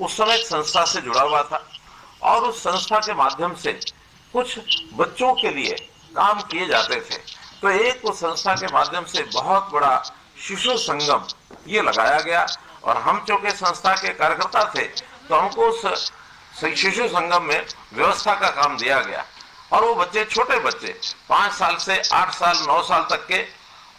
उस समय एक संस्था से जुड़ा हुआ था और उस संस्था के माध्यम से कुछ बच्चों के लिए काम किए जाते थे। तो एक उस संस्था के माध्यम से बहुत बड़ा शिशु संगम ये लगाया गया और हम चूंकि संस्था के कार्यकर्ता थे तो हमको उस शिशु संगम में व्यवस्था का काम दिया गया और वो बच्चे, छोटे बच्चे 5 साल से 8 साल 9 साल तक के,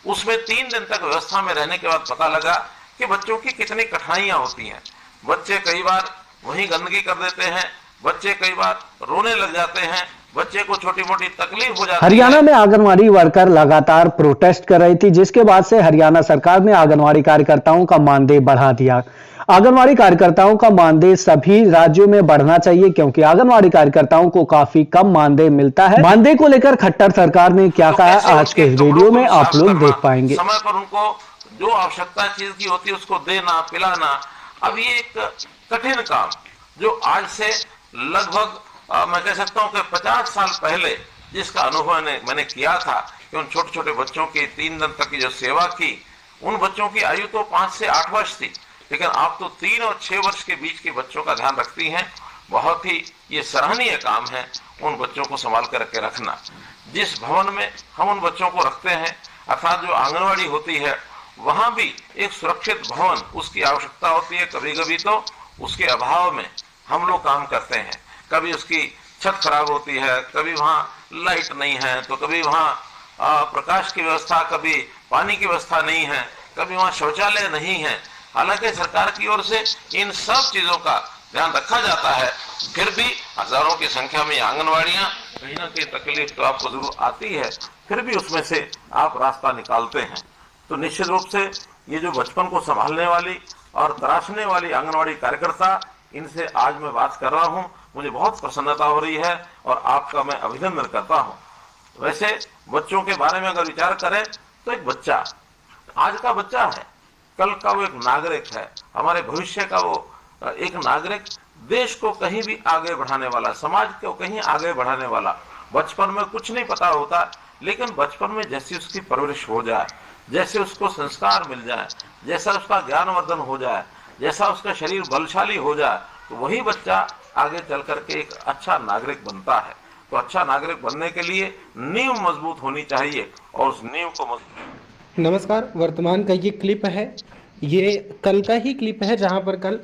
उसमें 3 दिन तक व्यवस्था में रहने के बाद पता लगा कि बच्चों की कितनी कठिनाइयां होती हैं। बच्चे कई बार वहीं गंदगी कर देते हैं, बच्चे कई बार रोने लग जाते हैं, बच्चे को छोटी मोटी तकलीफ हो जाती है। हरियाणा में आंगनवाड़ी वर्कर लगातार प्रोटेस्ट कर रही थी, जिसके बाद से हरियाणा सरकार ने आंगनवाड़ी कार्यकर्ताओं का मानदेय बढ़ा दिया। आंगनवाड़ी कार्यकर्ताओं का मानदेय सभी राज्यों में बढ़ना चाहिए, क्योंकि आंगनवाड़ी कार्यकर्ताओं को काफी कम मानदेय मिलता है। मानदेय को लेकर खट्टर सरकार ने क्या तो कहा, आज के इस वीडियो में आप लोग देख पाएंगे। समय पर उनको जो आवश्यकता चीज की होती है उसको देना, पिलाना, अब ये एक कठिन काम जो आज से लगभग मैं कह सकता हूं कि 50 साल पहले जिसका अनुभव मैंने किया था कि उन छोटे छोटे बच्चों की 3 दिन तक की जो सेवा की, उन बच्चों की आयु तो 5 से 8 वर्ष थी, लेकिन आप तो 3 और 6 वर्ष के बीच के बच्चों का ध्यान रखती हैं। बहुत ही ये सराहनीय काम है उन बच्चों को संभाल कर के रखना। जिस भवन में हम उन बच्चों को रखते हैं अर्थात जो आंगनवाड़ी होती है वहां भी एक सुरक्षित भवन उसकी आवश्यकता होती है। कभी कभी तो उसके अभाव में हम लोग काम करते हैं, कभी उसकी छत खराब होती है, कभी वहां लाइट नहीं है, तो कभी वहां प्रकाश की व्यवस्था, कभी पानी की व्यवस्था नहीं है, कभी वहां शौचालय नहीं है। हालांकि सरकार की ओर से इन सब चीजों का ध्यान रखा जाता है, फिर भी हजारों की संख्या में आंगनवाड़ियां, कहीं ना कहीं तकलीफ तो आपको जरूर आती है, फिर भी उसमें से आप रास्ता निकालते हैं। तो निश्चित रूप से ये जो बचपन को संभालने वाली और तराशने वाली आंगनवाड़ी कार्यकर्ता, इनसे आज मैं बात कर रहा हूं, मुझे बहुत प्रसन्नता हो रही है और आपका मैं अभिनंदन करता हूं। वैसे बच्चों के बारे में अगर विचार करें तो एक बच्चा आज का बच्चा है, कल का वो एक नागरिक है, हमारे भविष्य का वो एक नागरिक, देश को कहीं भी आगे बढ़ाने वाला, समाज को कहीं आगे बढ़ाने वाला। बचपन में कुछ नहीं पता होता, लेकिन बचपन में जैसी उसकी परवरिश हो जाए, जैसे उसको संस्कार मिल जाए, जैसा उसका ज्ञानवर्धन हो जाए, जैसा उसका शरीर बलशाली हो जाए, तो वही बच्चा आगे चल करके एक अच्छा नागरिक बनता है। तो अच्छा नागरिक बनने के लिए नींव मजबूत होनी चाहिए और उस नींव को मजबूत। नमस्कार, वर्तमान का ये क्लिप है, ये कल का ही क्लिप है जहां पर कल